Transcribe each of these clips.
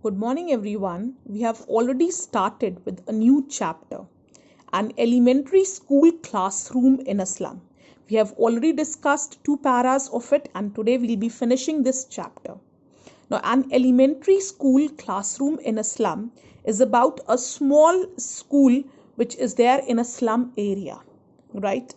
Good morning, everyone. We have already started with a new chapter, an elementary school classroom in a slum. We have already discussed two paras of it, and today we'll be finishing this chapter. Now, an elementary school classroom in a slum is about a small school which is there in a slum area, right?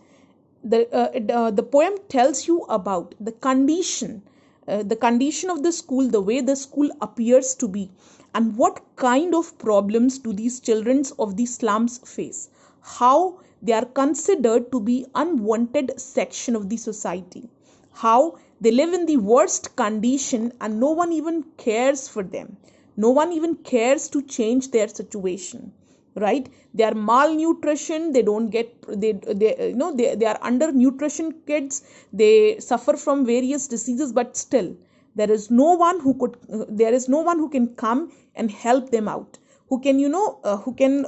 The poem tells you about the condition of the school, the way the school appears to be, and what kind of problems do these children of the slums face, how they are considered to be unwanted section of the society, how they live in the worst condition and no one even cares for them, no one even cares to change their situation, right? They are malnutrition, they don't get they are under nutrition kids, they suffer from various diseases, but still there is no one who can come and help them out, who can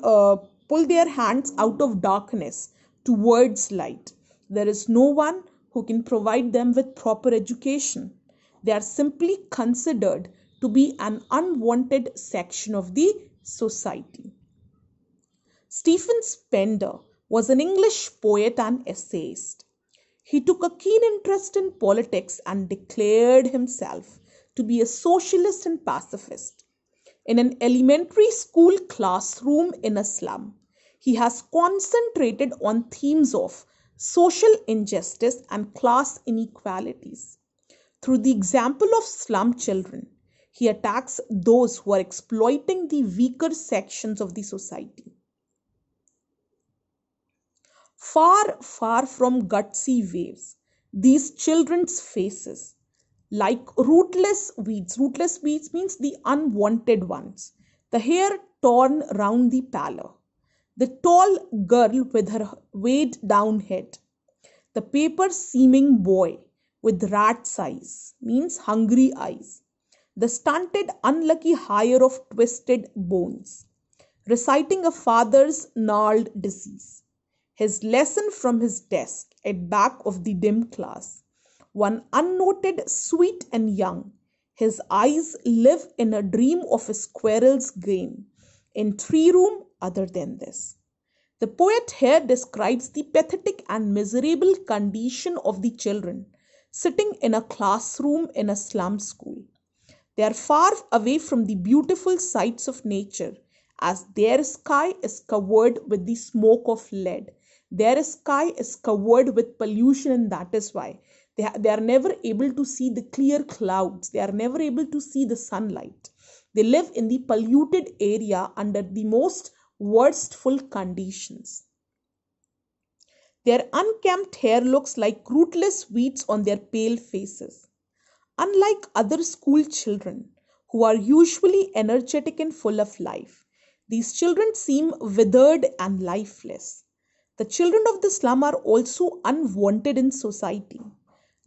pull their hands out of darkness towards light. There is no one who can provide them with proper education. They are simply considered to be an unwanted section of the society. Stephen Spender was an English poet and essayist. He took a keen interest in politics and declared himself to be a socialist and pacifist. In an elementary school classroom in a slum, he has concentrated on themes of social injustice and class inequalities. Through the example of slum children, he attacks those who are exploiting the weaker sections of the society. Far, far from gutsy waves, these children's faces, like rootless weeds means the unwanted ones, the hair torn round the pallor, the tall girl with her weighed down head, the paper seeming boy with rat's eyes means hungry eyes, the stunted unlucky hire of twisted bones, reciting a father's gnarled disease, his lesson from his desk at back of the dim class, one unnoted, sweet and young, his eyes live in a dream of a squirrel's grain, in tree room other than this. The poet here describes the pathetic and miserable condition of the children sitting in a classroom in a slum school. They are far away from the beautiful sights of nature, as their sky is covered with the smoke of lead. Their sky is covered with pollution, and that is why they are never able to see the clear clouds. They are never able to see the sunlight. They live in the polluted area under the most worstful conditions. Their unkempt hair looks like rootless weeds on their pale faces. Unlike other school children, who are usually energetic and full of life, these children seem withered and lifeless. The children of the slum are also unwanted in society,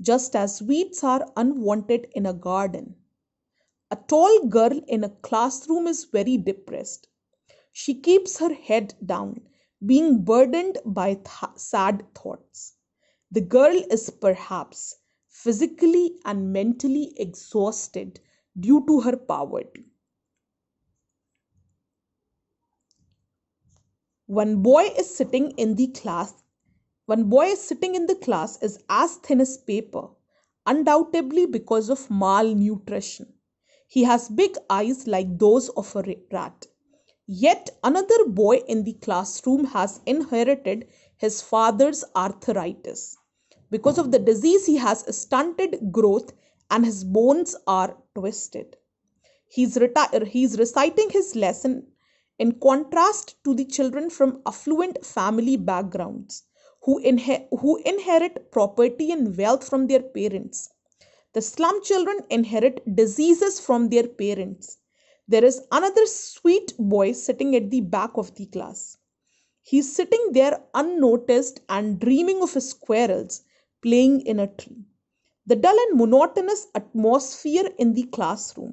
just as weeds are unwanted in a garden. A tall girl in a classroom is very depressed. She keeps her head down, being burdened by sad thoughts. The girl is perhaps physically and mentally exhausted due to her poverty. One boy is sitting in the class is as thin as paper, undoubtedly because of malnutrition. He has big eyes like those of a rat. Yet another boy in the classroom has inherited his father's arthritis. Because of the disease, he has a stunted growth and his bones are twisted. He's reciting his lesson in contrast to the children from affluent family backgrounds who inherit property and wealth from their parents. The slum children inherit diseases from their parents. There is another sweet boy sitting at the back of the class. He's sitting there unnoticed and dreaming of his squirrels playing in a tree. The dull and monotonous atmosphere in the classroom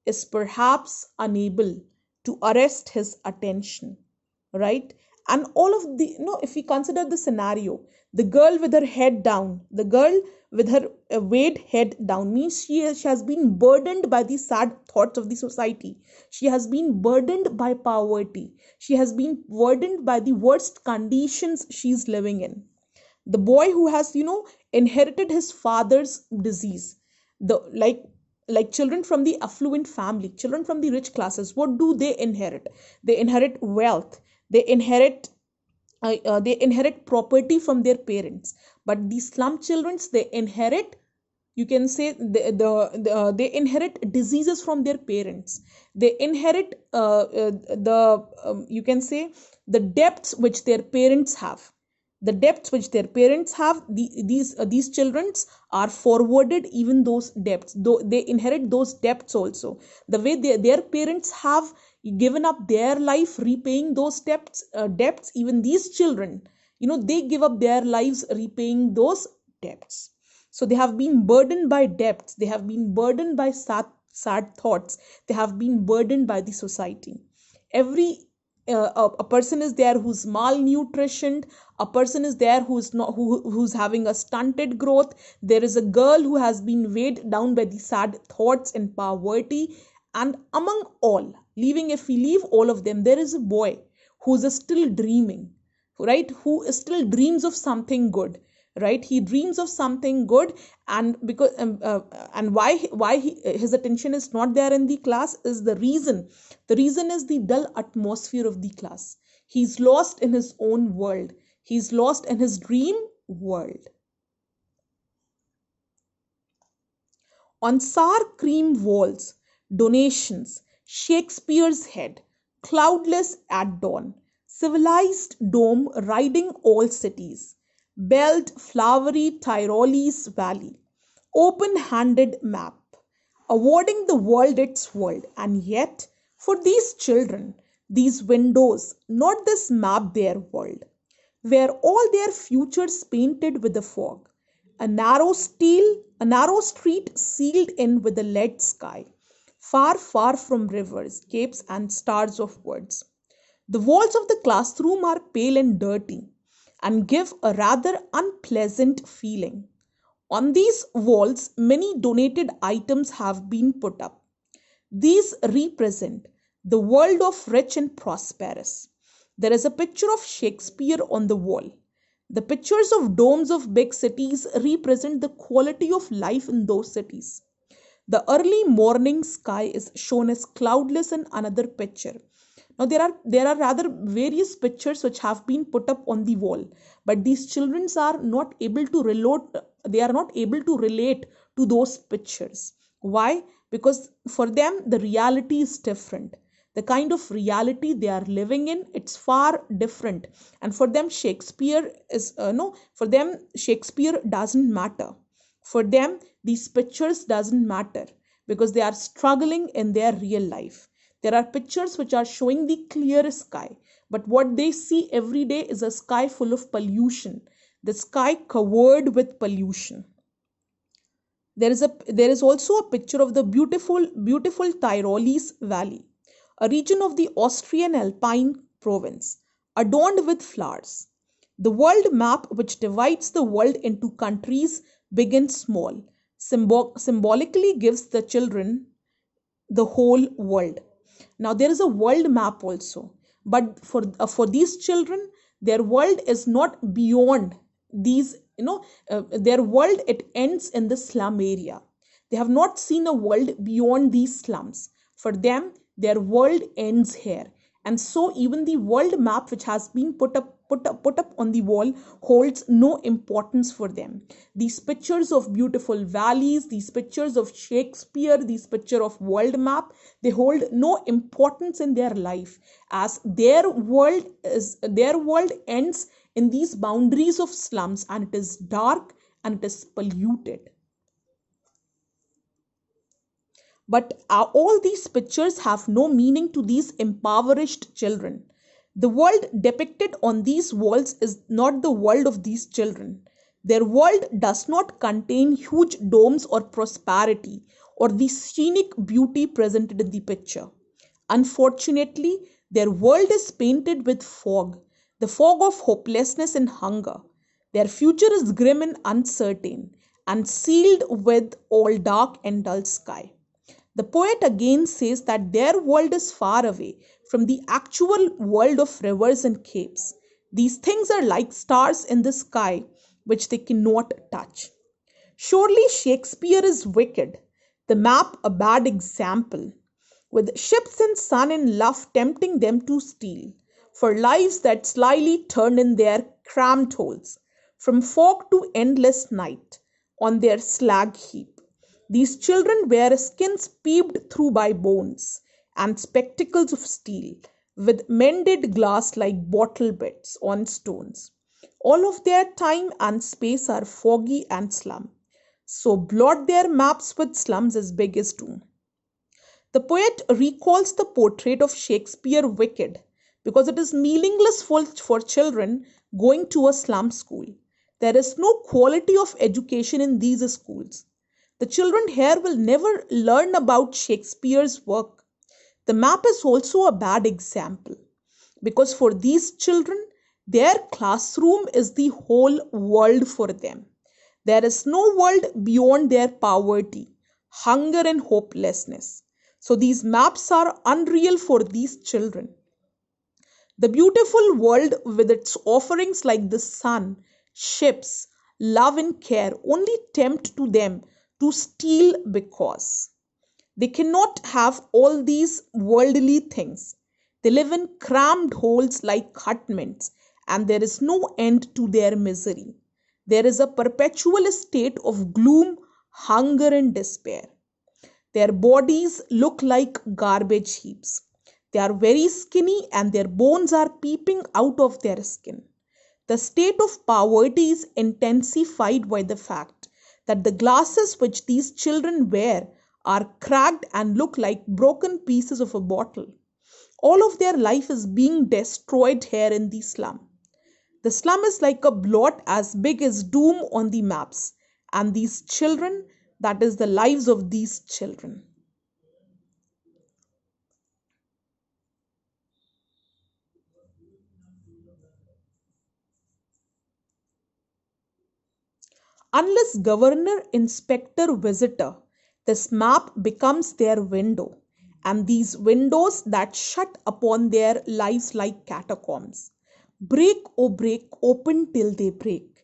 is perhaps unable to arrest his attention, right? And all of the, if we consider the scenario, the girl with her head down, the girl with her weight head down means she has been burdened by the sad thoughts of the society. She has been burdened by poverty. She has been burdened by the worst conditions she's living in. The boy who has, inherited his father's disease, the like children from the affluent family, children from the rich classes, what do they inherit? They inherit wealth. They inherit they inherit property from their parents. But the slum childrens, they inherit, you can say, they inherit diseases from their parents. They inherit you can say, the debts which their parents have. The debts which their parents have, these children are forwarded even those debts, though they inherit those debts also. The way their parents have given up their life repaying those debts, even these children, they give up their lives repaying those debts. So they have been burdened by debts, they have been burdened by sad thoughts, they have been burdened by the society. Every a person is there who's malnutritioned, a person is there who's not who's having a stunted growth. There is a girl who has been weighed down by the sad thoughts and poverty. And among all, leaving if we leave all of them, there is a boy who's still dreaming, right? Who still dreams of something good, right? He dreams of something good. And because and his attention is not there in the class is the reason is the dull atmosphere of the class. He's lost in his own world, he's lost in his dream world. On sour cream walls, donations, Shakespeare's head, cloudless at dawn, civilized dome riding all cities, belled flowery Tyrolese valley, open handed map, awarding the world its world. And yet, for these children, these windows, not this map their world, were all their futures painted with the fog, a narrow street sealed in with a lead sky, far, far from rivers, capes, and stars of words. The walls of the classroom are pale and dirty and give a rather unpleasant feeling. On these walls, many donated items have been put up. These represent the world of rich and prosperous. There is a picture of Shakespeare on the wall. The pictures of domes of big cities represent the quality of life in those cities. The early morning sky is shown as cloudless in another picture. Now there are rather various pictures which have been put up on the wall, but these children are not able to relate. They are not able to relate to those pictures. Why? Because for them the reality is different. The kind of reality they are living in, it's far different. And for them Shakespeare is no. For them Shakespeare doesn't matter. For them these pictures doesn't matter because they are struggling in their real life. There are pictures which are showing the clear sky, but what they see every day is a sky full of pollution, the sky covered with pollution. There is also a picture of the beautiful Tyrolese Valley, a region of the Austrian Alpine province, adorned with flowers. The world map which divides the world into countries big and small, symbolically gives the children the whole world. Now there is a world map also, but for these children, their world is not beyond these. Their world, it ends in the slum area. They have not seen a world beyond these slums. For them, their world ends here. And so even the world map which has been put up on the wall holds no importance for them. These pictures of beautiful valleys, these pictures of Shakespeare, these picture of world map, they hold no importance in their life, as their world ends in these boundaries of slums, and it is dark and it is polluted. But all these pictures have no meaning to these impoverished children. The world depicted on these walls is not the world of these children. Their world does not contain huge domes or prosperity or the scenic beauty presented in the picture. Unfortunately, their world is painted with fog. the fog of hopelessness and hunger. Their future is grim and uncertain, and sealed with all dark and dull sky. The poet again says that their world is far away from the actual world of rivers and caves. These things are like stars in the sky which they cannot touch. Surely Shakespeare is wicked, the map a bad example, with ships and sun and love tempting them to steal, for lives that slyly turn in their cramped holes, from fog to endless night, on their slag heap. These children wear skins peeped through by bones, and spectacles of steel, with mended glass like bottle bits on stones. All of their time and space are foggy and slum. So blot their maps with slums as big as doom. The poet recalls the portrait of Shakespeare wicked because it is meaningless for children going to a slum school. There is no quality of education in these schools. The children here will never learn about Shakespeare's work. The map is also a bad example because for these children, their classroom is the whole world for them. There is no world beyond their poverty, hunger, and hopelessness. So these maps are unreal for these children. The beautiful world with its offerings like the sun, ships, love, and care only tempt to them to steal because they cannot have all these worldly things. They live in crammed holes like hutments, and there is no end to their misery. There is a perpetual state of gloom, hunger, and despair. Their bodies look like garbage heaps. They are very skinny and their bones are peeping out of their skin. The state of poverty is intensified by the fact that the glasses which these children wear are cracked and look like broken pieces of a bottle. All of their life is being destroyed here in the slum. The slum is like a blot as big as doom on the maps, and these children, that is the lives of these children. Unless governor, inspector, visitor, this map becomes their window, and these windows that shut upon their lives like catacombs. Break, oh break, open till they break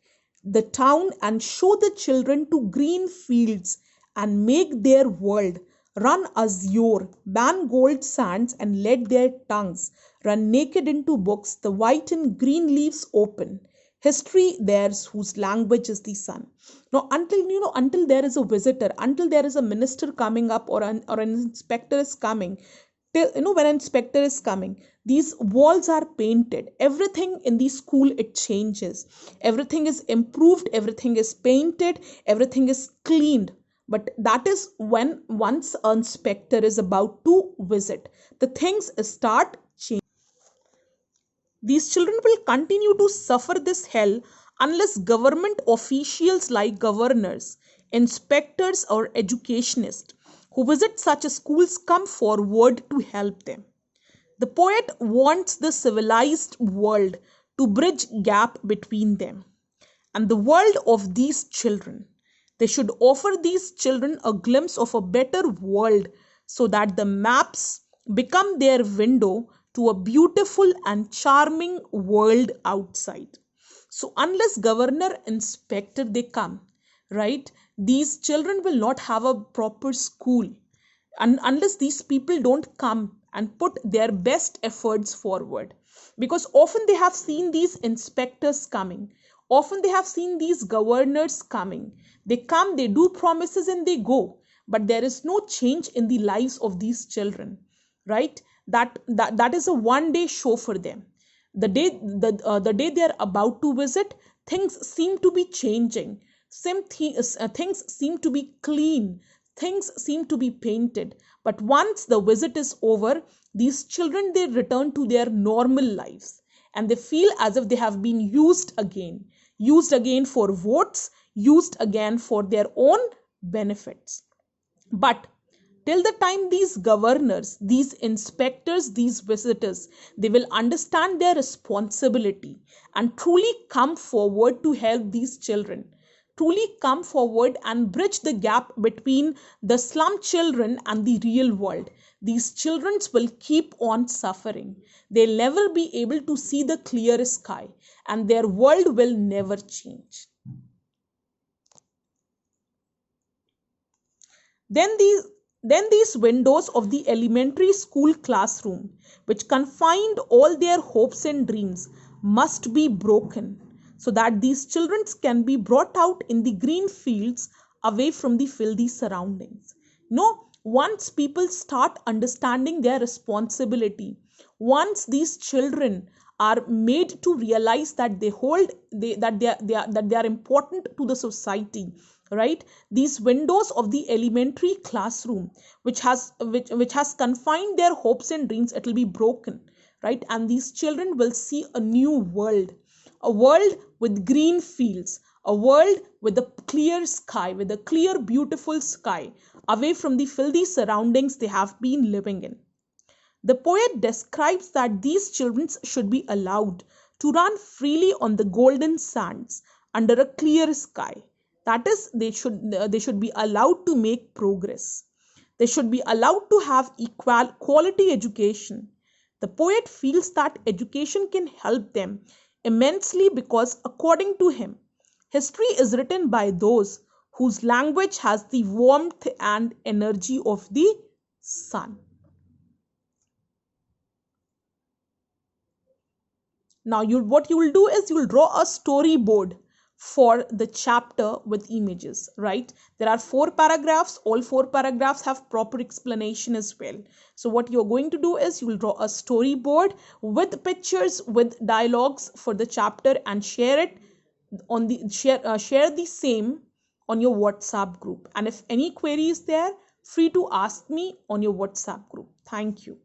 the town and show the children to green fields and make their world run azure, ban gold sands, and let their tongues run naked into books, the white and green leaves open. History theirs whose language is the sun. Now, until there is a visitor, until there is a minister coming up or an inspector is coming, till when an inspector is coming, these walls are painted. Everything in the school it changes. Everything is improved. Everything is painted. Everything is cleaned. But that is when once an inspector is about to visit, the things start changing. These children will continue to suffer this hell unless government officials like governors, inspectors, or educationists who visit such schools come forward to help them. The poet wants the civilized world to bridge gap between them and the world of these children. They should offer these children a glimpse of a better world so that the maps become their window to a beautiful and charming world outside. So unless governor inspector they come, right, these children will not have a proper school. And unless these people don't come and put their best efforts forward, because often they have seen these inspectors coming, often they have seen these governors coming, they come, they do promises and they go, but there is no change in the lives of these children, right? That is a one day show for them. The day they are about to visit, things seem to be changing. Things seem to be clean. Things seem to be painted. But once the visit is over, these children they return to their normal lives and they feel as if they have been used again for votes, used again for their own benefits. But Till the time these governors, these inspectors, these visitors, they will understand their responsibility and truly come forward to help these children, truly come forward and bridge the gap between the slum children and the real world. These children will keep on suffering. They'll never be able to see the clear sky, and their world will never change. Then these then these windows of the elementary school classroom, which confined all their hopes and dreams, must be broken so that these children can be brought out in the green fields away from the filthy surroundings. Once people start understanding their responsibility, once these children are made to realize that they are important to the society, right? These windows of the elementary classroom, which has confined their hopes and dreams, it will be broken, right? And these children will see a new world, a world with green fields, a world with a clear sky, with a clear beautiful sky, away from the filthy surroundings they have been living in. The poet describes that these children should be allowed to run freely on the golden sands under a clear sky. That is, they should be allowed to make progress. They should be allowed to have equal quality education. The poet feels that education can help them immensely because, according to him, history is written by those whose language has the warmth and energy of the sun. Now, what you will do is you will draw a storyboard for the chapter with images, right? There are 4 paragraphs. All 4 paragraphs have proper explanation as well. So what you're going to do is you will draw a storyboard with pictures, with dialogues for the chapter, and share it on the share the same on your WhatsApp group. And if any query is there, free to ask me on your WhatsApp group. Thank you.